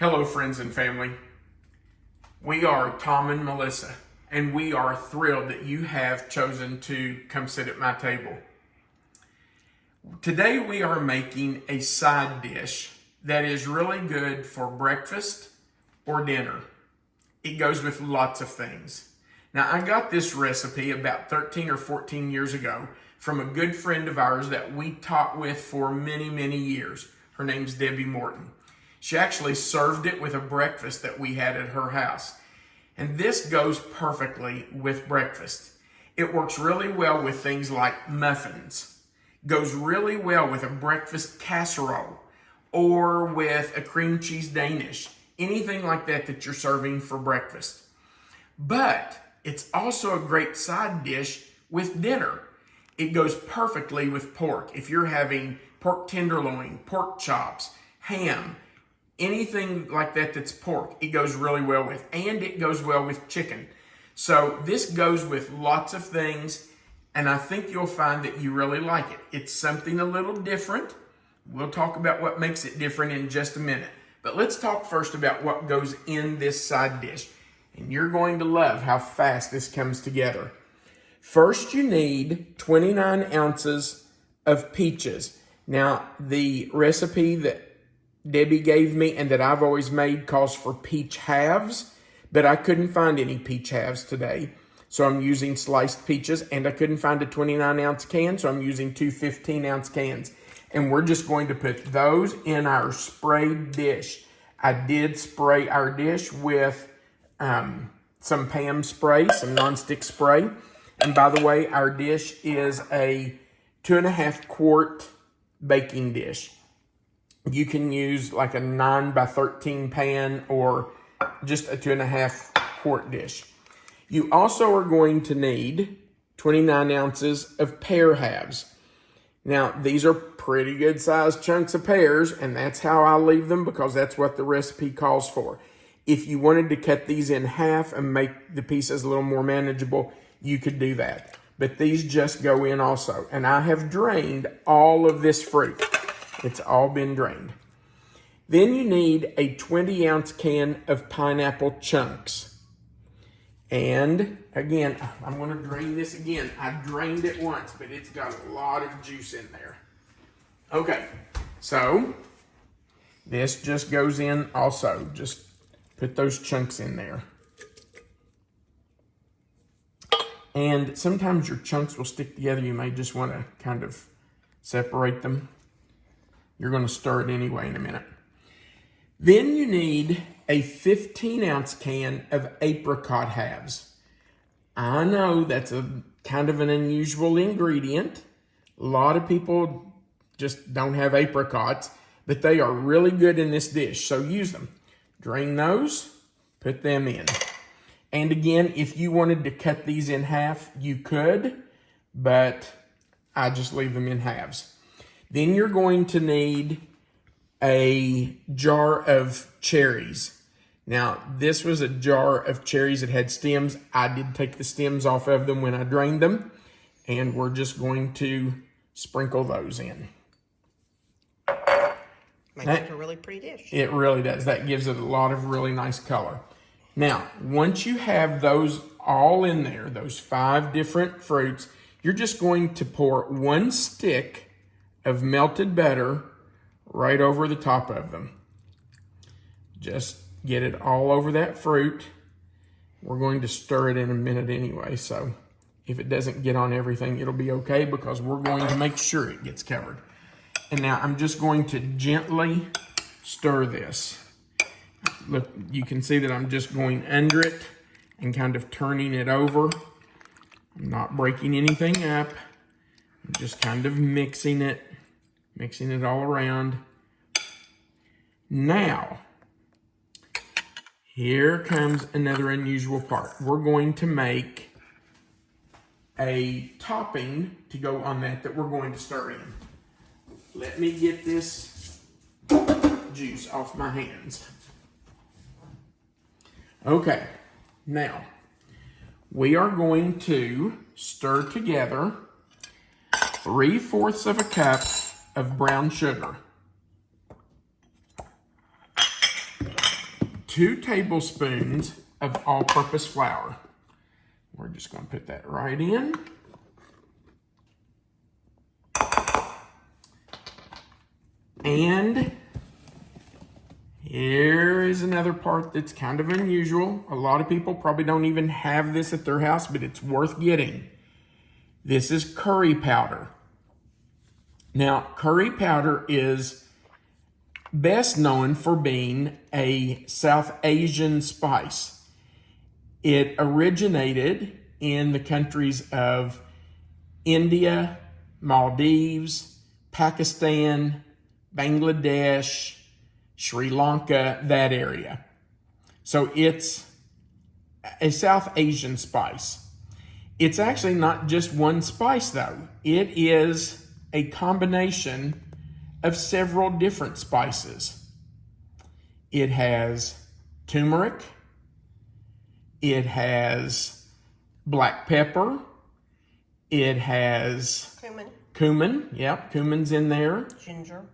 Hello, friends and family. We are Tom and Melissa, and we are thrilled that you have chosen to come sit at my table. Today we are making a side dish that is really good for breakfast or dinner. It goes with lots of things. Now, I got this recipe about 13 or 14 years ago from a good friend of ours that we taught with for many, many years. Her name's Debbie Morton. She actually served it with a breakfast that we had at her house. And this goes perfectly with breakfast. It works really well with things like muffins. Goes really well with a breakfast casserole or with a cream cheese Danish. Anything like that that you're serving for breakfast. But it's also a great side dish with dinner. It goes perfectly with pork. If you're having pork tenderloin, pork chops, ham, anything like that that's pork, it goes really well with. And it goes well with chicken. So this goes with lots of things, and I think you'll find that you really like it. It's something a little different. We'll talk about what makes it different in just a minute. But let's talk first about what goes in this side dish. And you're going to love how fast this comes together. First, you need 29 ounces of peaches. Now, the recipe that Debbie gave me and that I've always made calls for peach halves, but I couldn't find any peach halves today. So I'm using sliced peaches, and I couldn't find a 29-ounce can, so I'm using two 15-ounce cans. And we're just going to put those in our sprayed dish. I did spray our dish with some Pam spray, some nonstick spray. And by the way, our dish is a 2.5 quart baking dish. You can use like a 9 by 13 pan or just a 2.5 quart dish. You also are going to need 29 ounces of pear halves. Now, these are pretty good sized chunks of pears, and that's how I leave them because that's what the recipe calls for. If you wanted to cut these in half and make the pieces a little more manageable, you could do that. But these just go in also. And I have drained all of this fruit. It's all been drained. Then you need a 20-ounce can of pineapple chunks. And again, I'm going to drain this again. I drained it once, but it's got a lot of juice in there. Okay, so this just goes in also. Just put those chunks in there. And sometimes your chunks will stick together. You may just want to kind of separate them. You're going to stir it anyway in a minute. Then you need a 15-ounce can of apricot halves. I know that's a kind of an unusual ingredient. A lot of people just don't have apricots, but they are really good in this dish, so use them. Drain those, put them in. And again, if you wanted to cut these in half, you could, but I just leave them in halves. Then you're going to need a jar of cherries. Now, this was a jar of cherries that had stems. I did take the stems off of them when I drained them, and we're just going to sprinkle those in. Makes it a really pretty dish. It really does. That gives it a lot of really nice color. Now, once you have those all in there, those 5 different fruits, you're just going to pour 1 stick of melted butter right over the top of them. Just get it all over that fruit. We're going to stir it in a minute anyway, so if it doesn't get on everything, it'll be okay because we're going to make sure it gets covered. And now I'm just going to gently stir this. Look, you can see that I'm just going under it and kind of turning it over. I'm not breaking anything up. I'm just kind of mixing it all around. Now, here comes another unusual part. We're going to make a topping to go on that we're going to stir in. Let me get this juice off my hands. Okay, now we are going to stir together 3/4 of a cup of brown sugar. 2 tablespoons of all-purpose flour. We're just going to put that right in. And here is another part that's kind of unusual. A lot of people probably don't even have this at their house, but it's worth getting. This is curry powder. Now, curry powder is best known for being a South Asian spice. It originated in the countries of India, Maldives, Pakistan, Bangladesh, Sri Lanka, that area. So it's a South Asian spice. It's actually not just one spice though. It is a combination of several different spices. It has turmeric, it has black pepper, it has cumin, yep, cumin's in there. Ginger.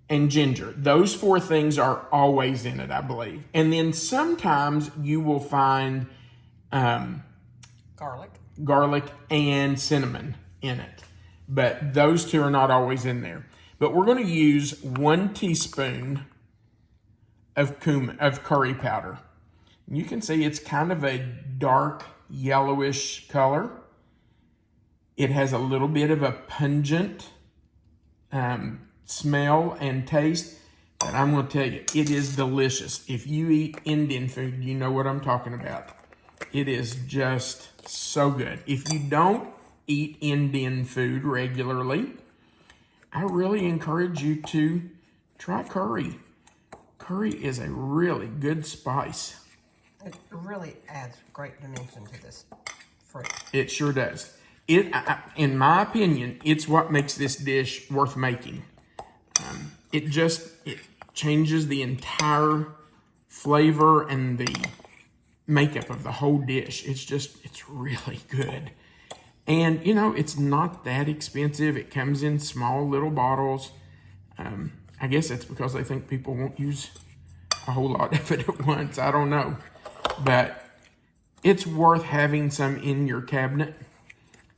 And ginger. Those 4 things are always in it, I believe. And then sometimes you will find garlic and cinnamon in it. But those 2 are not always in there. But we're going to use 1 teaspoon of curry powder. You can see it's kind of a dark yellowish color. It has a little bit of a pungent smell and taste, but I'm going to tell you, it is delicious. If you eat Indian food, you know what I'm talking about. It is just so good. If you don't eat Indian food regularly, I really encourage you to try curry. Curry is a really good spice. It really adds great dimension to this fruit. It sure does. In my opinion, it's what makes this dish worth making. It changes the entire flavor and the makeup of the whole dish. It's really good. And, you know, it's not that expensive. It comes in small little bottles. I guess that's because they think people won't use a whole lot of it at once. I don't know. But it's worth having some in your cabinet.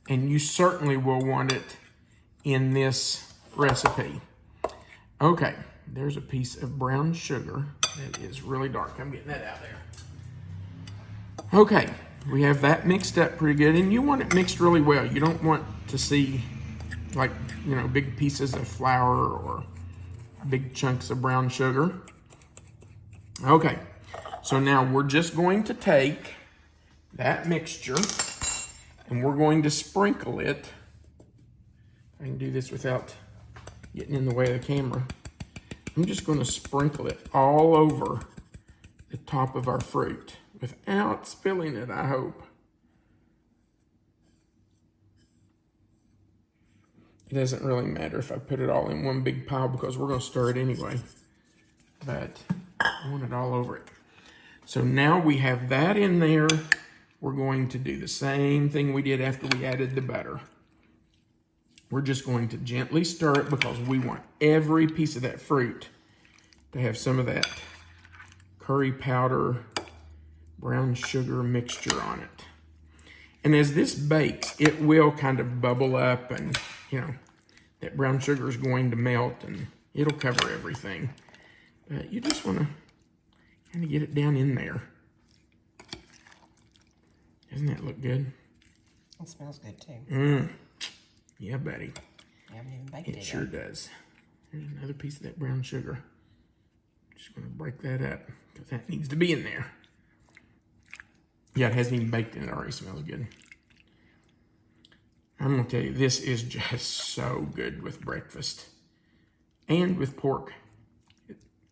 And you certainly will want it in this recipe. Okay, there's a piece of brown sugar that is really dark. I'm getting that out there. Okay, we have that mixed up pretty good. And you want it mixed really well. You don't want to see like, you know, big pieces of flour or big chunks of brown sugar. Okay, so now we're just going to take that mixture and we're going to sprinkle it. I can do this without getting in the way of the camera. I'm just going to sprinkle it all over the top of our fruit without spilling it, I hope. It doesn't really matter if I put it all in one big pile because we're going to stir it anyway. But I want it all over it. So now we have that in there. We're going to do the same thing we did after we added the butter. We're just going to gently stir it because we want every piece of that fruit to have some of that curry powder, brown sugar mixture on it. And as this bakes, it will kind of bubble up and, you know, that brown sugar is going to melt and it'll cover everything. But you just want to kind of get it down in there. Doesn't that look good? It smells good too. Yeah, buddy. You haven't even baked it yet. It sure does. Here's another piece of that brown sugar. Just going to break that up because that needs to be in there. Yeah, it hasn't even baked in. It already smells good. I'm going to tell you, this is just so good with breakfast and with pork.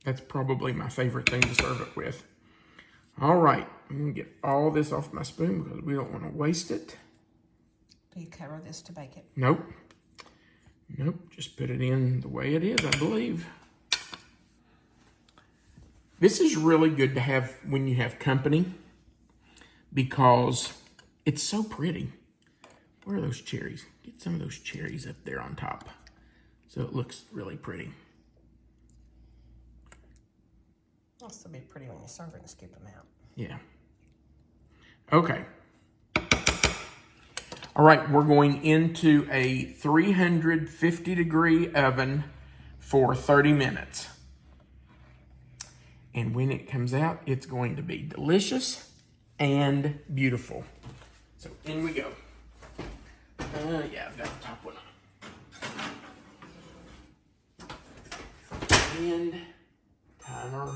That's probably my favorite thing to serve it with. All right, I'm going to get all this off my spoon because we don't want to waste it. Do you cover this to bake it? Nope. Nope, just put it in the way it is, I believe. This is really good to have when you have company because it's so pretty. Where are those cherries? Get some of those cherries up there on top so it looks really pretty. This will be pretty when you serve it and scoop them out. Yeah. Okay. All right, we're going into a 350-degree oven for 30 minutes. And when it comes out, it's going to be delicious and beautiful. So in we go. Yeah, I've got the top one on. And timer,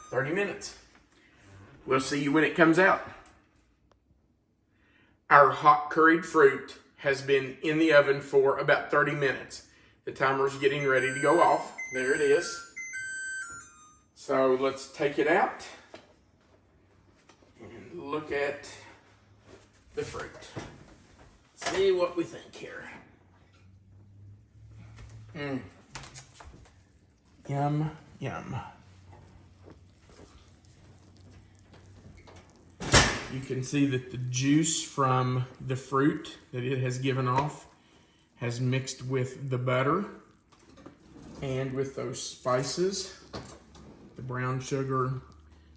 30 minutes. We'll see you when it comes out. Our hot curried fruit has been in the oven for about 30 minutes. The timer's getting ready to go off. There it is. So let's take it out and look at the fruit. See what we think here. Yum, yum. You can see that the juice from the fruit that it has given off has mixed with the butter and with those spices, the brown sugar,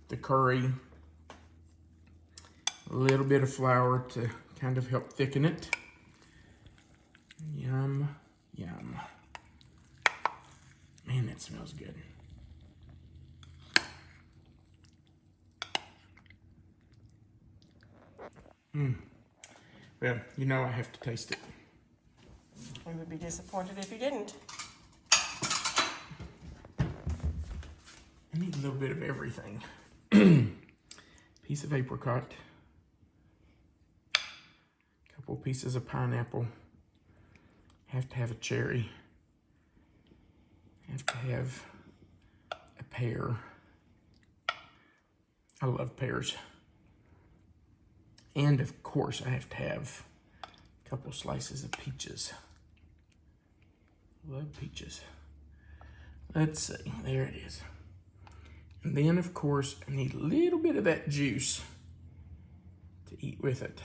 the curry, a little bit of flour to kind of help thicken it. Yum, yum. Man, that smells good. Well, you know I have to taste it. We would be disappointed if you didn't. I need a little bit of everything. Piece of apricot. Couple pieces of pineapple. Have to have a cherry. Have to have a pear. I love pears. And of course, I have to have a couple slices of peaches. Love peaches. Let's see, there it is. And then, of course, I need a little bit of that juice to eat with it.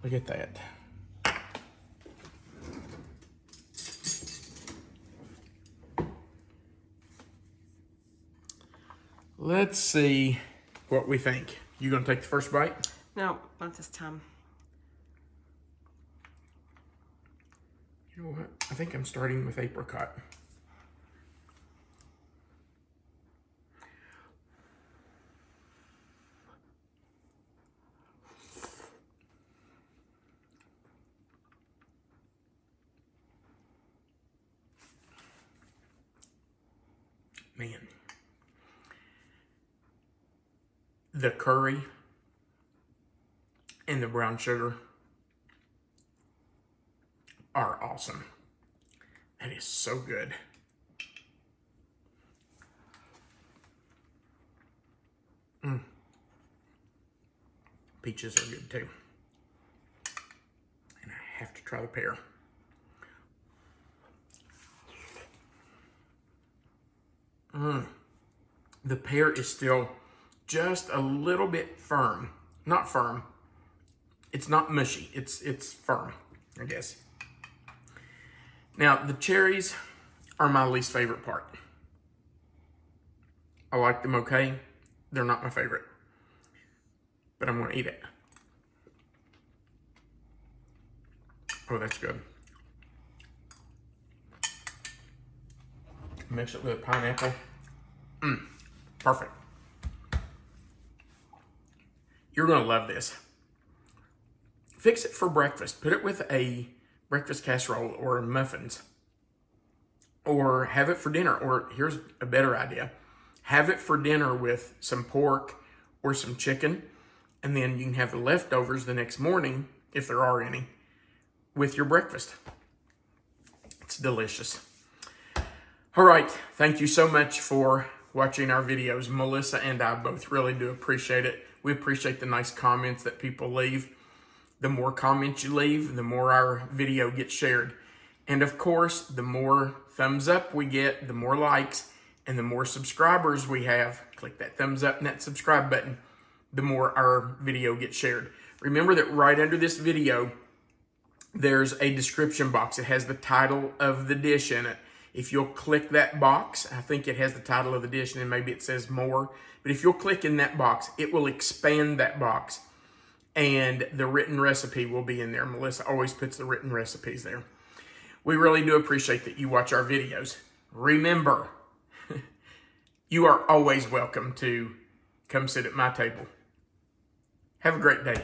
Look at that. Let's see what we think. You gonna take the first bite? No, not this time. You know what? I think I'm starting with apricot. Man. The curry and the brown sugar are awesome. That is so good. Peaches are good too. And I have to try the pear. The pear is still just a little bit firm. Not firm. It's not mushy. It's firm, I guess. Now, the cherries are my least favorite part. I like them okay. They're not my favorite. But I'm going to eat it. Oh, that's good. Mix it with a pineapple. Perfect. You're going to love this. Fix it for breakfast. Put it with a breakfast casserole or muffins. Or have it for dinner. Or here's a better idea. Have it for dinner with some pork or some chicken. And then you can have the leftovers the next morning, if there are any, with your breakfast. It's delicious. All right. Thank you so much for watching our videos. Melissa and I both really do appreciate it. We appreciate the nice comments that people leave. The more comments you leave, the more our video gets shared. And of course, the more thumbs up we get, the more likes, and the more subscribers we have. Click that thumbs up and that subscribe button, the more our video gets shared. Remember that right under this video, there's a description box. It has the title of the dish in it. If you'll click that box, I think it has the title of the dish and then maybe it says more. But if you'll click in that box, it will expand that box and the written recipe will be in there. Melissa always puts the written recipes there. We really do appreciate that you watch our videos. Remember, you are always welcome to come sit at my table. Have a great day.